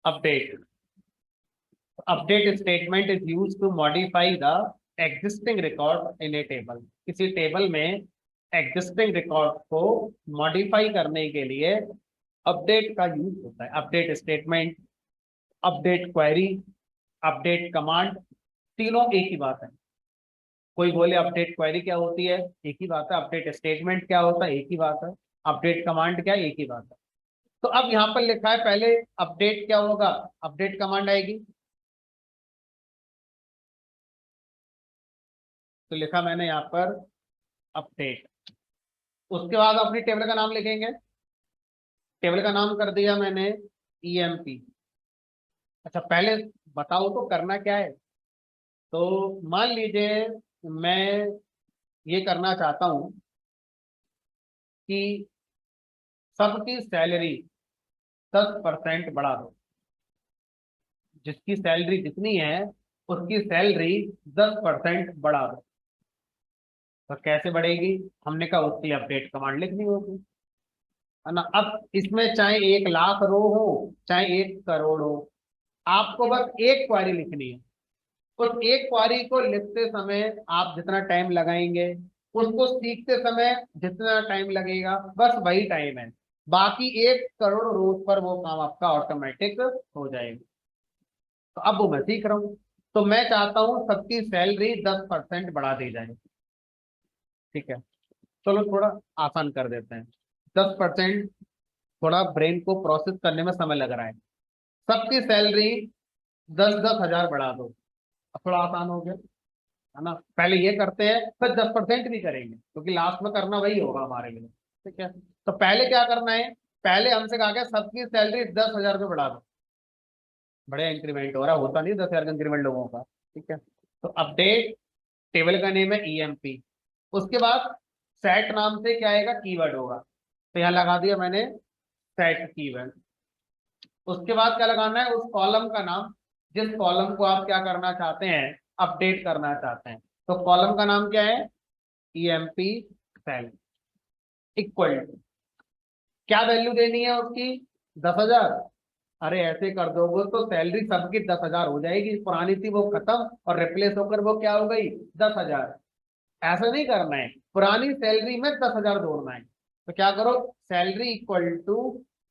Update update statement is use to modify the existing record in a table. किसी table में existing record को modify करने के लिए अपडेट का यूज होता है। Update statement, update query, update command, तीनों एक ही बात है। कोई बोले अपडेट क्वेरी क्या होती है, एक ही बात है। अपडेट स्टेटमेंट क्या होता है, एक ही बात है। अपडेट कमांड क्या है, एक ही बात है। तो अब यहाँ पर लिखा है, पहले अपडेट क्या होगा, अपडेट कमांड आएगी। तो लिखा मैंने यहाँ पर अपडेट। उसके बाद अपनी टेबल का नाम लिखेंगे। टेबल का नाम कर दिया मैंने EMP। अच्छा, पहले बताओ तो करना क्या है। तो मान लीजिए मैं ये करना चाहता हूं कि सबकी सैलरी 10% बढ़ा दो। जिसकी सैलरी जितनी है उसकी सैलरी 10% बढ़ा दो। तो कैसे बढ़ेगी, हमने कहा उसकी अपडेट कमांड लिखनी होगी, है ना। अब इसमें चाहे 1 लाख रो हो चाहे 1 करोड़ हो, आपको बस एक क्वारी लिखनी है। उस एक क्वारी को लिखते समय आप जितना टाइम लगाएंगे, उसको सीखते समय जितना टाइम लगेगा, बस वही टाइम है। बाकी 1 करोड़ रोज पर वो काम आपका ऑटोमेटिक हो जाएगा। तो अब वो मैं सीख रहा हूँ। तो मैं चाहता हूँ सबकी सैलरी 10% बढ़ा दी जाए। ठीक है, चलो थोड़ा आसान कर देते हैं। 10%, थोड़ा ब्रेन को प्रोसेस करने में समय लग रहा है। सबकी सैलरी 10-10 हजार बढ़ा दो। अब थोड़ा आसान हो गया, है ना। पहले ये करते हैं फिर 10% भी करेंगे, क्योंकि लास्ट में करना वही होगा हमारे लिए। ठीक है, तो पहले क्या करना है, पहले हमसे कहा गया सबकी सैलरी 10 हजार रुपये बढ़ा दो। बड़े इंक्रीमेंट हो रहा, होता नहीं 10 हजार का इंक्रीमेंट लोगों का। ठीक है, तो अपडेट, टेबल का नेम है EMP। उसके बाद सेट नाम से क्या आएगा, कीवर्ड होगा। तो यहाँ लगा दिया मैंने सेट कीवर्ड। उसके बाद क्या लगाना है, उस कॉलम का नाम जिस कॉलम को आप क्या करना चाहते हैं, अपडेट करना चाहते हैं। तो कॉलम का नाम क्या है, EMP सेल। इक्वल टू, क्या वैल्यू देनी है उसकी, 10 हजार। अरे ऐसे कर दोगे तो सैलरी सबकी 10 हजार हो जाएगी, पुरानी थी वो खत्म और रिप्लेस होकर वो क्या हो गई, 10 हजार। ऐसा नहीं करना है, पुरानी सैलरी में 10 हजार जोड़ना है। तो क्या करो, salary equal to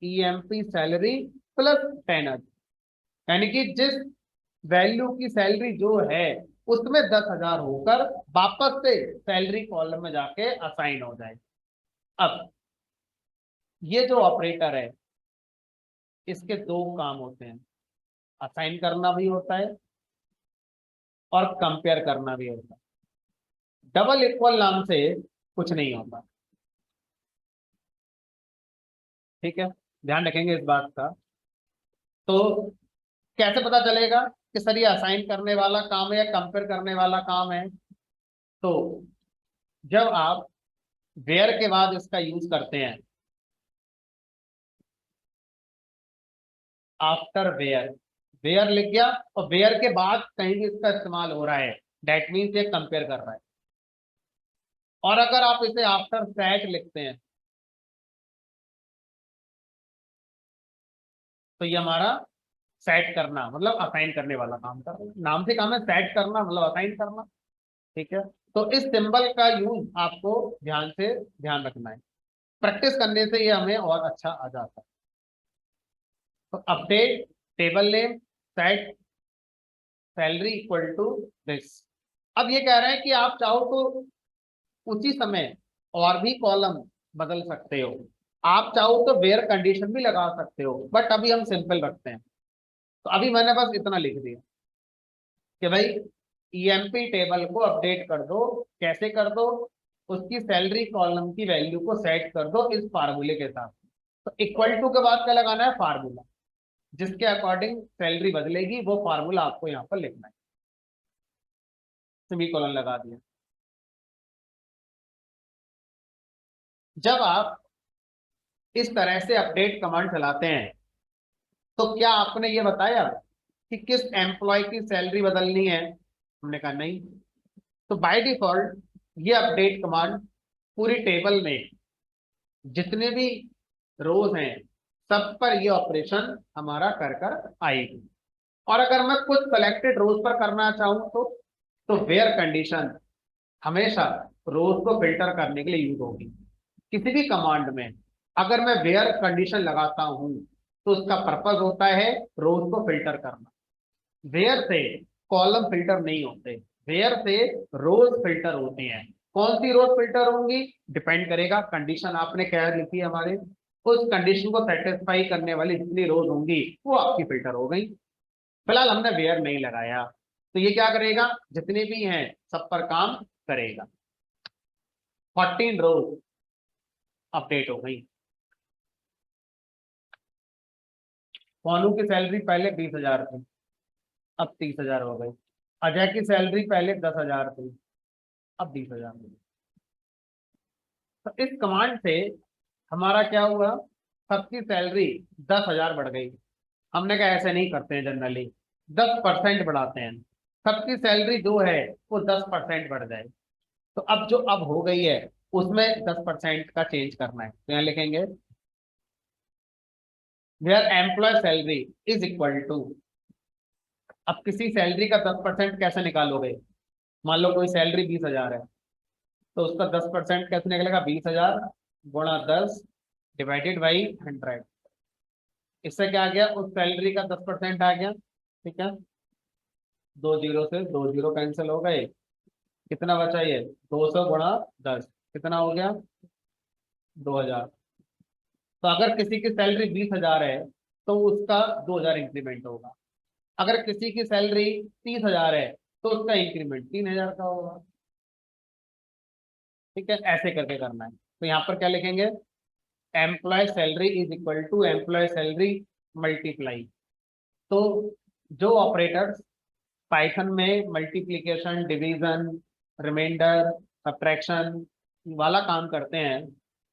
EMP salary plus 10। यानी कि जिस वैल्यू की सैलरी जो है उसमें 10 हजार होकर वापस से सैलरी कॉलम में जाके असाइन हो जाए। अब ये जो ऑपरेटर है, इसके 2 काम होते हैं। असाइन करना भी होता है और कंपेयर करना भी होता है। डबल इक्वल नाम से कुछ नहीं होता। ठीक है, ध्यान रखेंगे इस बात का। तो कैसे पता चलेगा कि सर ये असाइन करने वाला काम है या कंपेयर करने वाला काम है। तो जब आप वेयर के बाद इसका यूज करते हैं, आफ्टर वेयर, वेयर लिख गया और वेयर के बाद कहीं भी इसका इस्तेमाल हो रहा है, दैट मीन्स ये कंपेयर कर रहा है। और अगर आप इसे आफ्टर सेट लिखते हैं तो ये हमारा सेट करना मतलब असाइन करने वाला काम कर रहा है। नाम से काम है सेट करना, मतलब असाइन करना। ठीक है, तो इस सिंबल का यूज आपको ध्यान से ध्यान रखना है। प्रैक्टिस करने से ये हमें और अच्छा आ जाता है। तो update, table name, set salary equal to this. अब ये कह रहे हैं कि आप चाहो तो उसी समय और भी कॉलम बदल सकते हो। आप चाहो तो वेयर कंडीशन भी लगा सकते हो, बट अभी हम सिंपल रखते हैं। तो अभी मैंने बस इतना लिख दिया कि भाई EMP टेबल को अपडेट कर दो। कैसे कर दो, उसकी सैलरी कॉलम की वैल्यू को सेट कर दो इस फार्मूले के साथ। तो इक्वल टू के बाद क्या लगाना है, फार्मूला, जिसके अकॉर्डिंग सैलरी बदलेगी वो फार्मूला आपको यहाँ पर लिखना है। सेमीकोलन लगा दिया। जब आप इस तरह से अपडेट कमांड चलाते हैं तो क्या आपने ये बताया कि किस एम्प्लॉय की सैलरी बदलनी है, हमने कहा नहीं। तो बाय डिफॉल्ट ये अपडेट कमांड पूरी टेबल में जितने भी रोज हैं सब पर ये ऑपरेशन हमारा कर आएगी। और अगर मैं कुछ सेलेक्टेड रोज पर करना चाहूं तो वेयर कंडीशन हमेशा रोज को फिल्टर करने के लिए यूज होगी। किसी भी कमांड में अगर मैं वेयर कंडीशन लगाता हूं तो उसका पर्पस होता है रोज को फिल्टर करना। वेयर से कॉलम फिल्टर नहीं होते, वेयर से रोज फिल्टर होते हैं। कौन सी रोज फिल्टर होंगी डिपेंड करेगा कंडीशन आपने क्या लिखी है हमारे, उस कंडीशन को सेटिस्फाई करने वाली जितनी रोज होंगी वो आपकी फिल्टर हो गई। फिलहाल हमने वेयर नहीं लगाया तो ये क्या करेगा, जितने भी हैं सब पर काम करेगा। 14 रोज अपडेट हो गई। मोनू की सैलरी पहले 20,000 थी, अब 30,000 हो गई। अजय की सैलरी पहले 10,000 थी, अब 20,000 हो गई। तो इस कमांड से हमारा क्या हुआ, सबकी सैलरी 10,000 बढ़ गई। हमने कहा ऐसे नहीं करते हैं जनरली, 10% बढ़ाते हैं, सबकी सैलरी जो है वो 10% बढ़ जाए। तो अब जो अब हो गई है उसमें 10% का चेंज करना है, तो यहाँ लिखेंगे where employee salary is equal to. अब किसी सैलरी का 10% कैसे निकालोगे, मान लो कोई सैलरी 20,000 है तो उसका 10% कैसे निकलेगा, 20,000 गुणा 10 डिवाइडेड बाई 100। इससे क्या आ गया, उस सैलरी का 10% आ गया। ठीक है, दो जीरो से दो जीरो कैंसिल हो गए, कितना बचा ये 200 गुणा 10 कितना हो गया 2,000। तो अगर किसी की सैलरी 20,000 है तो उसका 2,000 इंक्रीमेंट होगा। अगर किसी की सैलरी 30,000 है तो उसका इंक्रीमेंट 3,000 का होगा। ठीक है, ऐसे करके करना है। तो यहाँ पर क्या लिखेंगे, employee salary is equal to employee salary multiply. तो जो ऑपरेटर्स पाइथन में मल्टीप्लिकेशन, डिवीजन, रिमाइंडर, सब्ट्रैक्शन वाला काम करते हैं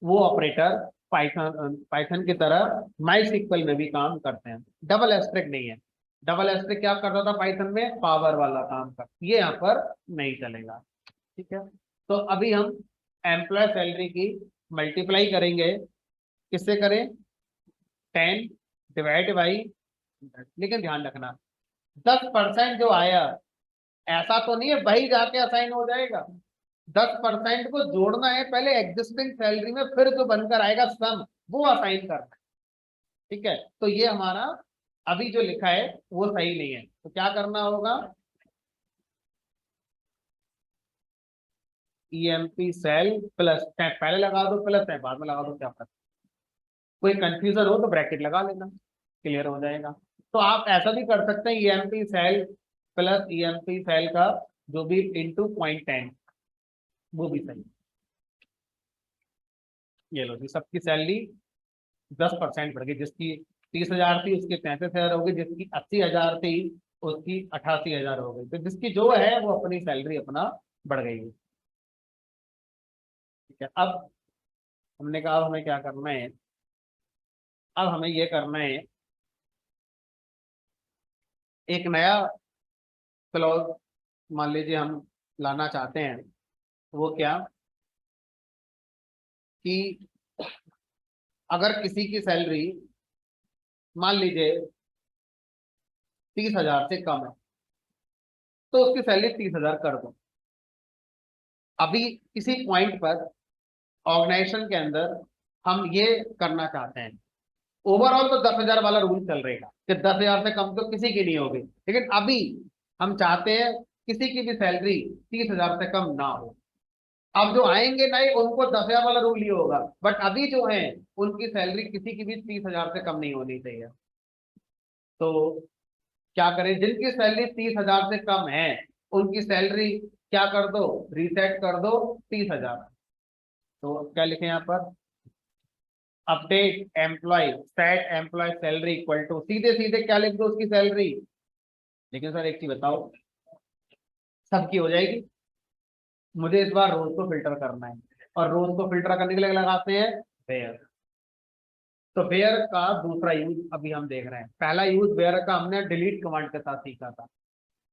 वो ऑपरेटर पाइथन पाइथन की तरह माई सिक्वल में भी काम करते हैं। डबल एस्ट्रिक नहीं है, डबल एस्ट्रिक क्या करता था पाइथन में, पावर वाला काम कर, ये यहाँ पर नहीं चलेगा। ठीक है, तो अभी हम एम्प्लॉय सैलरी की मल्टीप्लाई करेंगे, किससे करें, 10 डिवाइड बाई 100। लेकिन ध्यान रखना 10% जो आया ऐसा तो नहीं है वही जाके असाइन हो जाएगा, 10% को जोड़ना है पहले एग्जिस्टिंग सैलरी में, फिर जो बनकर आएगा सम वो असाइन करना है। ठीक है, तो ये हमारा अभी जो लिखा है वो सही नहीं है, तो क्या करना होगा, ईएमपी सेल प्लस पहले लगा दो, प्लस है बाद में लगा दो, क्या पता कोई कंफ्यूजन हो तो ब्रैकेट लगा लेना, क्लियर हो जाएगा। तो आप ऐसा भी कर सकते हैं, EMP sal plus EMP sal का जो भी इंटू 0.10, वो भी सही। ये लो जी, सबकी सैलरी 10% बढ़ गई, जिसकी 30,000 थी उसकी 33,000 हो गई, जिसकी 80,000 थी उसकी 88,000 हो गई। तो जिसकी जो है वो अपनी सैलरी अपना बढ़ गई है। ठीक है, अब हमने कहा अब हमें क्या करना है, अब हमें ये करना है एक नया क्लॉज मान लीजिए हम लाना चाहते हैं। वो क्या कि अगर किसी की सैलरी मान लीजिए 30,000 से कम है तो उसकी सैलरी 30,000 कर दो। अभी किसी पॉइंट पर ऑर्गेनाइजेशन के अंदर हम ये करना चाहते हैं, ओवरऑल तो 10,000 वाला रूल चल रहेगा कि 10,000 से कम तो किसी की नहीं होगी, लेकिन अभी हम चाहते हैं किसी की भी सैलरी 30,000 से कम ना हो। अब जो आएंगे नहीं उनको 10,000 वाला रूल ही होगा, बट अभी जो है उनकी सैलरी किसी की भी 30,000 से कम नहीं होनी चाहिए। तो क्या करें, जिनकी सैलरी 30,000 से कम है उनकी सैलरी क्या कर दो, रीसेट कर दो 30,000। तो क्या लिखे यहाँ पर, update employee set employee salary equal to, सीधे सीधे क्या लिख दो उसकी सैलरी। लेकिन सर एक चीज बताओ, सबकी हो जाएगी, मुझे इस बार रोज को फिल्टर करना है, और रोज को फिल्टर करने के लिए लगाते हैं वेयर। तो वेयर का दूसरा यूज अभी हम देख रहे हैं। पहला यूज वेयर का हमने डिलीट कमांड के साथ सीखा था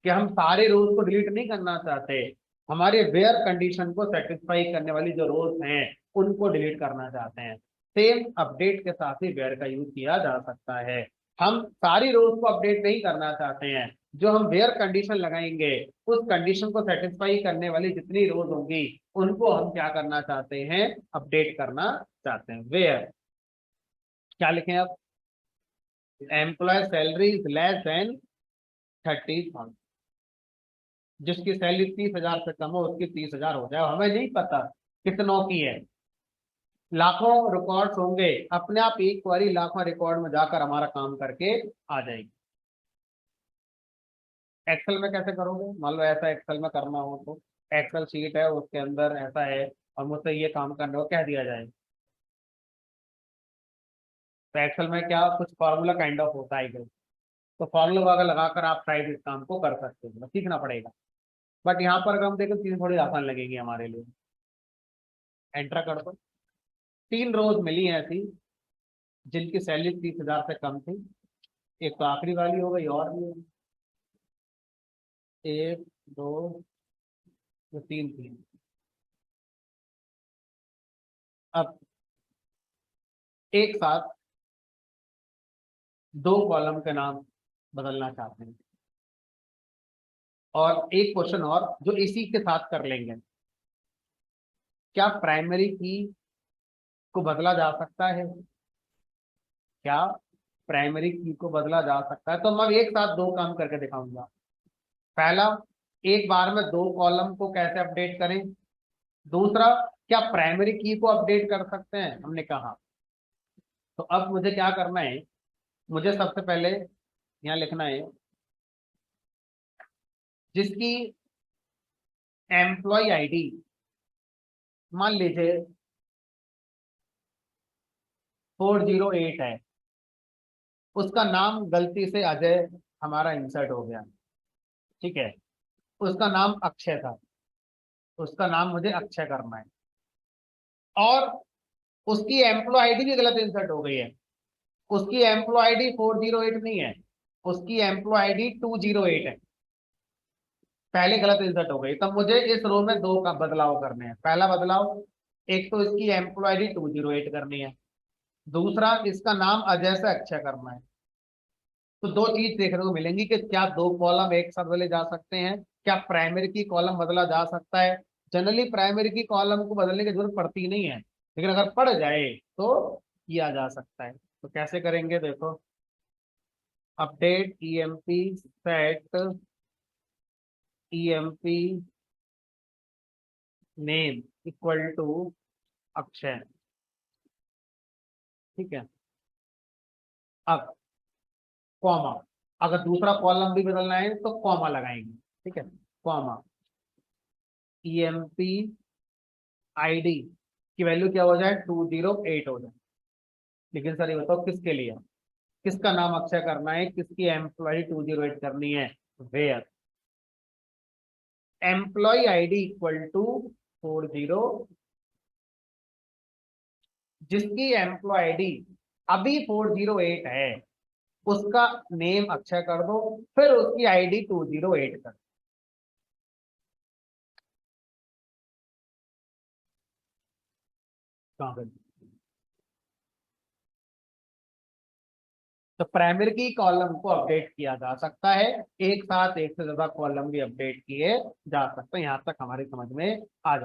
कि हम सारे रोज को डिलीट नहीं करना चाहते, हमारे वेयर कंडीशन को सेटिस्फाई करने वाली जो रोज हैं उनको डिलीट करना चाहते हैं। सेम अपडेट के साथ ही वेयर का यूज किया जा सकता है। हम सारी रोज को अपडेट नहीं करना चाहते हैं, जो हम वेयर कंडीशन लगाएंगे उस कंडीशन को सेटिस्फाई करने वाली जितनी रोज होंगी उनको हम क्या करना चाहते हैं, अपडेट करना चाहते हैं। वेयर क्या लिखें अब, employee salary is less than 30,000, जिसकी सैलरी 30,000 से कम हो उसकी 30,000 हो जाए। हमें नहीं पता कितनों की है, लाखों रिकॉर्ड्स होंगे, अपने आप एक बारी लाखों रिकॉर्ड में जाकर हमारा काम करके आ जाएगी। एक्सेल में कैसे करोगे, मान लो ऐसा एक्सेल में करना हो तो एक्सेल शीट है उसके अंदर ऐसा है और मुझसे ये काम करने को कह दिया जाए, तो एक्सेल में क्या कुछ फॉर्मूला काइंड ऑफ होता है, तो फॉर्मूला वगैरह लगाकर आप शायद इस काम को कर सकते हो, सीखना पड़ेगा। बट यहाँ पर अगर हम देखें चीजें थोड़ी आसान लगेगी हमारे लिए। एंटर कर दो, 3 रोज मिली हैं ऐसी जिनकी सैलरी 30,000 से कम थी, एक तो आखिरी वाली हो गई और भी होगी। 1 2 3 थी। अब एक साथ 2 कॉलम के नाम बदलना चाहते हैं, और एक क्वेश्चन और जो इसी के साथ कर लेंगे, क्या प्राइमरी की को बदला जा सकता है, क्या प्राइमरी की को बदला जा सकता है? तो मैं एक साथ 2 काम करके दिखाऊंगा। पहला, एक बार में 2 कॉलम को कैसे अपडेट करें। दूसरा, क्या प्राइमरी की को अपडेट कर सकते हैं, हमने कहा। तो अब मुझे क्या करना है, मुझे सबसे पहले यहाँ लिखना है जिसकी एम्प्लॉय आईडी मान लीजिए 408 है, उसका नाम गलती से अजय हमारा इंसर्ट हो गया, ठीक है, उसका नाम अक्षय था, उसका नाम मुझे अक्षय करना है, और उसकी एम्प्लॉय आईडी भी गलत इंसर्ट हो गई है, उसकी एम्प्लॉय आईडी 408 नहीं है, उसकी एम्प्लॉय आईडी 208 है, पहले गलत इंसर्ट हो गई। तब मुझे इस रो में 2 का बदलाव करने हैं। पहला बदलाव, एक तो इसकी एम्प्लॉय आईडी 208 करनी है, दूसरा इसका नाम अजय से अक्षय करना है। तो 2 चीज देखने को मिलेंगी कि क्या 2 कॉलम एक साथ बदले जा सकते हैं, क्या प्राइमरी की कॉलम बदला जा सकता है। जनरली प्राइमरी की कॉलम को बदलने की जरूरत पड़ती नहीं है, लेकिन अगर पड़ जाए तो किया जा सकता है। तो कैसे करेंगे देखो, update EMP set EMP name equal to Akshay, ठीक है। अब कॉमा, अगर दूसरा कॉलम भी बदलना है तो कॉमा लगाएंगे, ठीक है, कॉमा ईएमपी आईडी की वैल्यू क्या हो जाए, 208 हो जाए। लेकिन सर ये बताओ किसके लिए, किसका नाम अक्षय करना है, किसकी एम्प्लॉय 208 करनी है, where employee ID equal to 40, जिसकी एम्प्लॉय आईडी अभी 408 है उसका नेम अक्षय कर दो, फिर उसकी आईडी 208 कर दो। तो प्राइमरी की कॉलम को अपडेट किया जा सकता है, एक साथ एक से ज्यादा कॉलम भी अपडेट किए जा सकते हैं। यहां तक हमारी समझ में आ जाए।